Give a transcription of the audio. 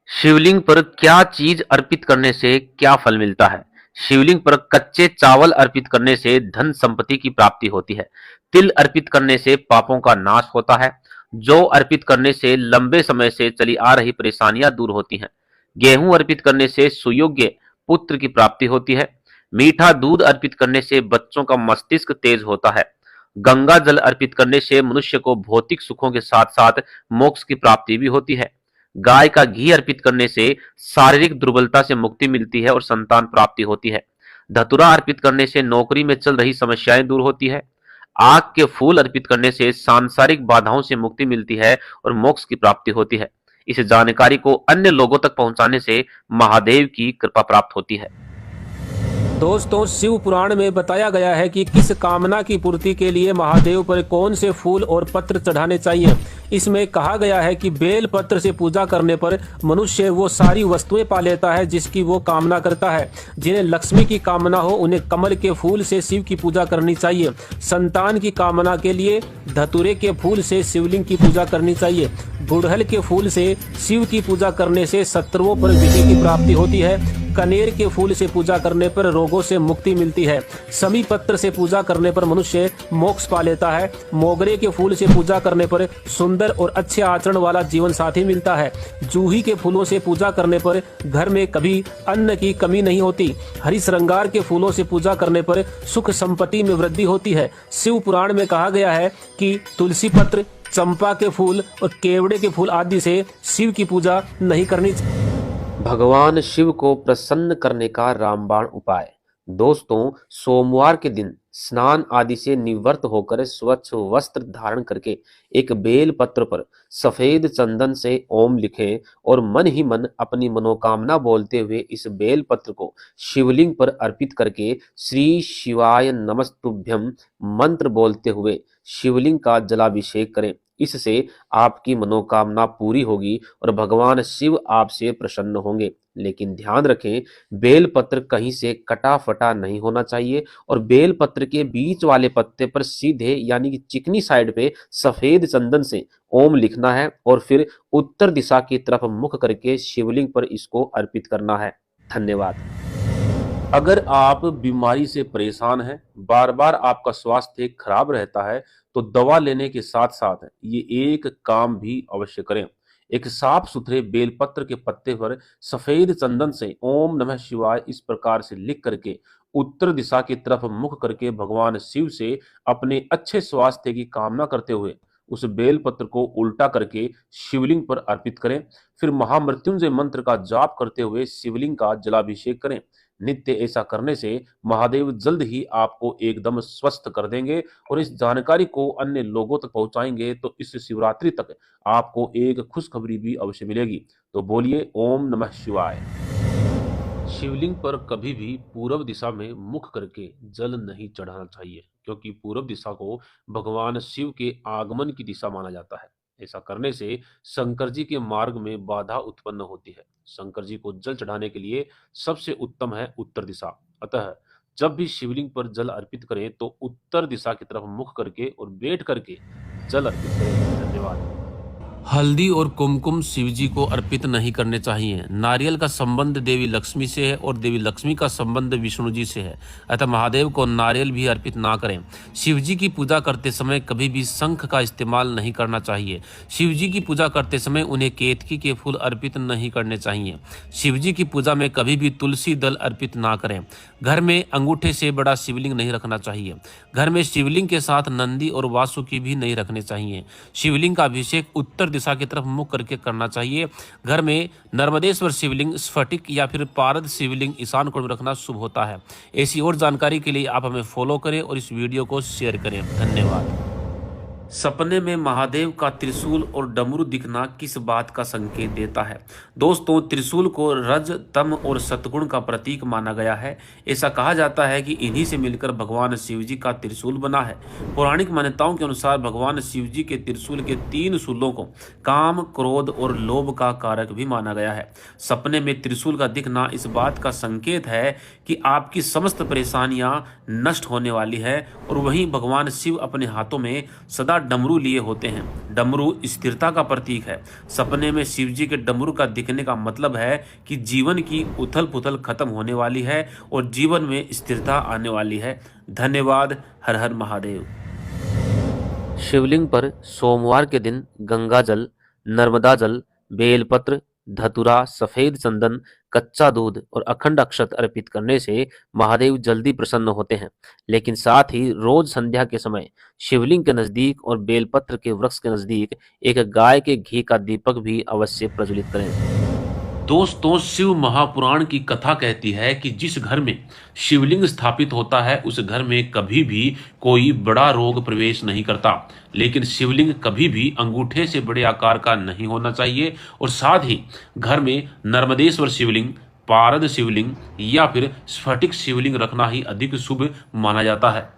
शिवलिंग पर क्या चीज अर्पित करने से क्या फल मिलता है? शिवलिंग पर कच्चे चावल अर्पित करने से धन संपत्ति की प्राप्ति होती है। तिल अर्पित करने से पापों का नाश होता है। जौ अर्पित करने से लंबे समय से चली आ रही परेशानियां दूर होती हैं। गेहूं अर्पित करने से सुयोग्य पुत्र की प्राप्ति होती है। मीठा दूध अर्पित करने से बच्चों का मस्तिष्क तेज होता है। गंगा जल अर्पित करने से मनुष्य को भौतिक सुखों के साथ साथ मोक्ष की प्राप्ति भी होती है। गाय का घी अर्पित करने से शारीरिक दुर्बलता से मुक्ति मिलती है और संतान प्राप्ति होती है। धतूरा अर्पित करने से नौकरी में चल रही समस्याएं दूर होती है। आग के फूल अर्पित करने से सांसारिक बाधाओं से मुक्ति मिलती है और मोक्ष की प्राप्ति होती है। इस जानकारी को अन्य लोगों तक पहुंचाने से महादेव की कृपा प्राप्त होती है। दोस्तों, शिव पुराण में बताया गया है कि किस कामना की पूर्ति के लिए महादेव पर कौन से फूल और पत्र चढ़ाने चाहिए। इसमें कहा गया है कि बेल पत्र से पूजा करने पर मनुष्य वो सारी वस्तुएं पा लेता है जिसकी वो कामना करता है। जिन्हें लक्ष्मी की कामना हो उन्हें कमल के फूल से शिव की पूजा करनी चाहिए। संतान की कामना के लिए धतूरे के फूल से शिवलिंग की पूजा करनी चाहिए। गुड़हल के फूल से शिव की पूजा करने से शत्रुओं पर विजय की प्राप्ति होती है। कनेर के फूल से पूजा करने पर रोगों से मुक्ति मिलती है। समी पत्र से पूजा करने पर मनुष्य मोक्ष पा लेता है। मोगरे के फूल से पूजा करने पर सुंदर और अच्छे आचरण वाला जीवन साथी मिलता है। जूही के फूलों से पूजा करने पर घर में कभी अन्न की कमी नहीं होती। हरि श्रृंगार के फूलों से पूजा करने पर सुख संपत्ति में वृद्धि होती है। शिव पुराण में कहा गया है कि तुलसी पत्र, चंपा के फूल और केवड़े के फूल आदि से शिव की पूजा नहीं करनी चाहिए। भगवान शिव को प्रसन्न करने का रामबाण उपाय। दोस्तों, सोमवार के दिन स्नान आदि से निवृत्त होकर स्वच्छ वस्त्र धारण करके एक बेल पत्र पर सफेद चंदन से ओम लिखें और मन ही मन अपनी मनोकामना बोलते हुए इस बेल पत्र को शिवलिंग पर अर्पित करके श्री शिवाय नमस्तुभ्यम मंत्र बोलते हुए शिवलिंग का जलाभिषेक करें। इससे आपकी मनोकामना पूरी होगी और भगवान शिव आपसे प्रसन्न होंगे। लेकिन ध्यान रखें, बेल पत्र कहीं से कटा फटा नहीं होना चाहिए और बेल पत्र के बीच वाले पत्ते पर सीधे यानी कि चिकनी साइड पे सफेद चंदन से ओम लिखना है और फिर उत्तर दिशा की तरफ मुख करके शिवलिंग पर इसको अर्पित करना है। धन्यवाद। अगर आप बीमारी से परेशान हैं, बार बार आपका स्वास्थ्य खराब रहता है, तो दवा लेने के साथ साथ ये एक काम भी अवश्य करें। एक साफ सुथरे बेलपत्र के पत्ते पर सफेद चंदन से ओम नमः शिवाय इस प्रकार से लिख करके उत्तर दिशा की तरफ मुख करके भगवान शिव से अपने अच्छे स्वास्थ्य की कामना करते हुए उस बेल पत्र को उल्टा करके शिवलिंग पर अर्पित करें। फिर महामृत्युंजय मंत्र का जाप करते हुए शिवलिंग का जलाभिषेक करें। नित्य ऐसा करने से महादेव जल्द ही आपको एकदम स्वस्थ कर देंगे और इस जानकारी को अन्य लोगों तक पहुंचाएंगे तो इस शिवरात्रि तक आपको एक खुशखबरी भी अवश्य मिलेगी। तो बोलिए ओम नमः शिवाय। शिवलिंग पर कभी भी पूर्व दिशा में मुख करके जल नहीं चढ़ाना चाहिए, क्योंकि पूर्व दिशा को भगवान शिव के आगमन की दिशा माना जाता है। ऐसा करने से शंकर जी के मार्ग में बाधा उत्पन्न होती है। शंकर जी को जल चढ़ाने के लिए सबसे उत्तम है उत्तर दिशा। अतः जब भी शिवलिंग पर जल अर्पित करें तो उत्तर दिशा की तरफ मुख करके और बैठ करके जल अर्पित करें। धन्यवाद। हल्दी और कुमकुम शिवजी को अर्पित नहीं करने चाहिए। नारियल का संबंध देवी लक्ष्मी से है और देवी लक्ष्मी का संबंध विष्णु जी से है, अतः महादेव को नारियल भी अर्पित ना करें। शिवजी की पूजा करते समय कभी भी शंख का इस्तेमाल नहीं करना चाहिए। शिवजी की पूजा करते समय उन्हें केतकी के फूल अर्पित नहीं करने चाहिए। शिवजी की पूजा में कभी भी तुलसी दल अर्पित ना करें। घर में अंगूठे से बड़ा शिवलिंग नहीं रखना चाहिए। घर में शिवलिंग के साथ नंदी और वासुकी भी नहीं रखने चाहिए। शिवलिंग का अभिषेक उत्तर दिशा की तरफ मुख करके करना चाहिए। घर में नर्मदेश्वर शिवलिंग, स्फटिक या फिर पारद शिवलिंग ईशान कोण में रखना शुभ होता है। ऐसी और जानकारी के लिए आप हमें फॉलो करें और इस वीडियो को शेयर करें। धन्यवाद। सपने में महादेव का त्रिशूल और डमरू दिखना किस बात का संकेत देता है? दोस्तों, त्रिशूल को रज, तम और सतगुण का प्रतीक माना गया है। ऐसा कहा जाता है कि इन्हीं से मिलकर भगवान शिवजी का त्रिशूल बना है। पौराणिक मान्यताओं के अनुसार भगवान शिवजी के त्रिशूल के 3 शूलों को काम, क्रोध और लोभ का कारक भी माना गया है। सपने में त्रिशूल का दिखना इस बात का संकेत है कि आपकी समस्त परेशानियां नष्ट होने वाली है और वहीं भगवान शिव अपने हाथों में सदा सदा डमरू लिए होते हैं। डमरू स्थिरता का प्रतीक है। सपने में शिव जी के डमरू का दिखने का मतलब है कि जीवन की उथल पुथल खत्म होने वाली है और जीवन में स्थिरता आने वाली है। धन्यवाद। हर हर महादेव। शिवलिंग पर सोमवार के दिन गंगा जल, नर्मदा जल, बेलपत्र, धतूरा, सफेद चंदन, कच्चा दूध और अखंड अक्षत अर्पित करने से महादेव जल्दी प्रसन्न होते हैं। लेकिन साथ ही रोज संध्या के समय शिवलिंग के नजदीक और बेलपत्र के वृक्ष के नजदीक एक गाय के घी का दीपक भी अवश्य प्रज्वलित करें। दोस्तों, शिव महापुराण की कथा कहती है कि जिस घर में शिवलिंग स्थापित होता है उस घर में कभी भी कोई बड़ा रोग प्रवेश नहीं करता। लेकिन शिवलिंग कभी भी अंगूठे से बड़े आकार का नहीं होना चाहिए और साथ ही घर में नर्मदेश्वर शिवलिंग, पारद शिवलिंग या फिर स्फटिक शिवलिंग रखना ही अधिक शुभ माना जाता है।